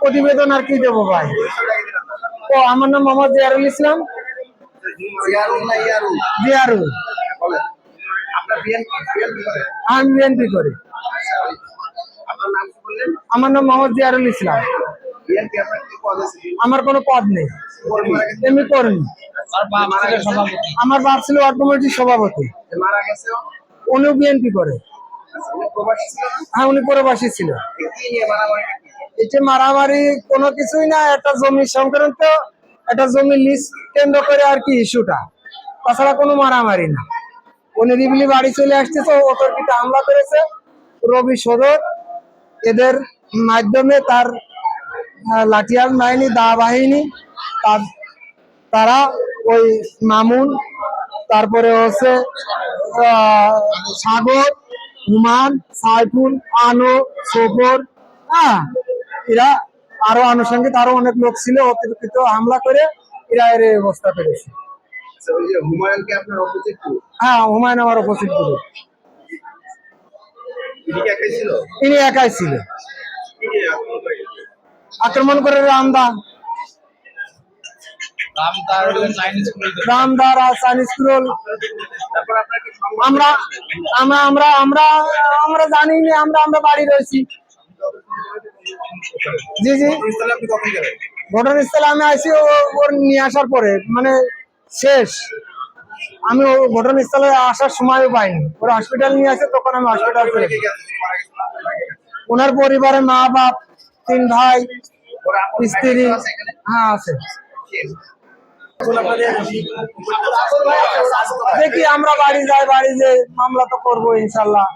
প্রতিবেদন আর কি দেবো ভাই? ও আমার নাম মোহাম্মদ জিয়ারুল ইসলাম। জিয়ারুল। আমি বিএনপি করি। আমার নাম মোহাম্মদ জিয়ারুল ইসলাম। আমার কোনো পদ নেই, এমনি করিনি। আমার বাপ ছিল ওয়ার্ড কমিটির সভাপতি। উনিও বিএনপি করে। হ্যাঁ, উনি প্রবাসী ছিল। এটা মারামারি কোনো কিছুই না, একটা জমি সংক্রান্ত, একটা জমি লিজ কেন্দ্র করে আর কি ইস্যুটা, তাছাড়া কোনো মারামারি না। উনি রিবলি বাড়ি চলে আসতেছে, অতর্কিত হামলা করেছে রবি সদর, এদের মাধ্যমে তার লাঠিয়াল বাহিনী, দা বাহিনী, তারা ওই মামুন, তারপরে হচ্ছে সাগর, হুমান, সাইফুল, আনো, সফর, হ্যাঁ, এরা আরো আনুষঙ্গিক আরো অনেক লোক ছিল, অতিরিক্ত হামলা করে এরা এর অবস্থা করেছে। হ্যাঁ, হুমায়ুন আমার অপোজিট গ্রুপ। ইনি একাই ছিল। আক্রমণ করে রামদার চাইনিজ স্কুল। আমরা আমরা আমরা আমরা আমরা জানি না, আমরা বাড়ি রয়েছি। জি জি, ঘটনাস্থলে আমি আসি ওর নিয়ে আসার পরে, মানে শেষ আমি ঘটনাস্থলে আসার সময়ও পাইনি। ওরা হসপিটাল নিয়ে আসে, তখন আমি হসপিটাল চলে যাই। ওনার পরিবারে মা বাপ, 3 ভাই, স্ত্রী। হ্যাঁ আছে। দেখি আমরা বাড়ি যাই, বাড়ি যে মামলা তো করবো ইনশাল্লাহ।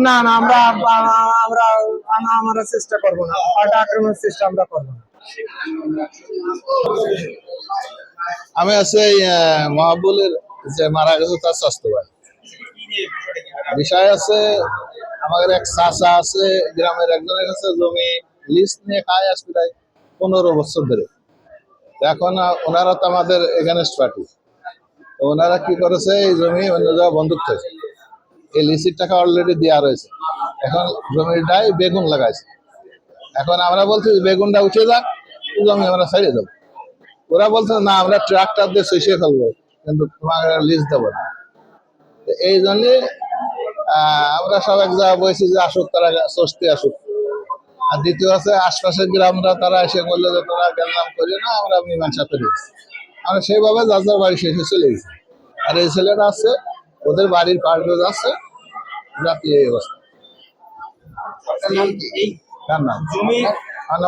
না না, আমরা চেষ্টা করবো না, পাল্টা আক্রমণের চেষ্টা আমরা করবো না। আমি আছি মহাবুলের যে মারা গেছে তার স্বাস্থ্য ভাই। বিষয় আছে, আমাদের এক চাচা আছে গ্রামের একজনের কাছে জমি লিস্ট নিয়ে খায় আজ প্রায় 15 বছর ধরে। এখন ওনারা তো আমাদের এগেনস্ট পার্টি, তো ওনারা কি করেছে, এই জমি অন্য জায়গায় বন্ধক হয়েছে, এই লিসির টাকা অলরেডি দেওয়া রয়েছে। এখন জমিটাই বেগুন লাগাইছে। এখন আমরা বলছি বেগুনটা উঠে যাক, জমি আমরা ছাড়িয়ে দেবো। ওরা বলছে না, আমরা ট্রাক্টর দিয়ে শুষিয়ে ফেলবো, কিন্তু তোমাকে লিজ দেবো না। এই জন্যে আমরা সব এক জায়গায় বলছি যে আসুক, তারা স্বস্তি আসুক। আর দ্বিতীয় আছে আশপাশের গ্রামরা, তারা এসে বললো যে তোরা গেলাম করি না, আমরা মীমাংসা করি। আমরা সেইভাবে যার যার বাড়ি শেষে চলে গেছি। আর এই ছেলেরা আছে, ওদের বাড়ির পাশে আছে, জাতি এই অবস্থা।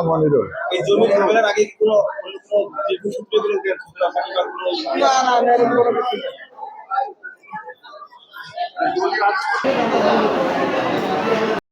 মনিরুল।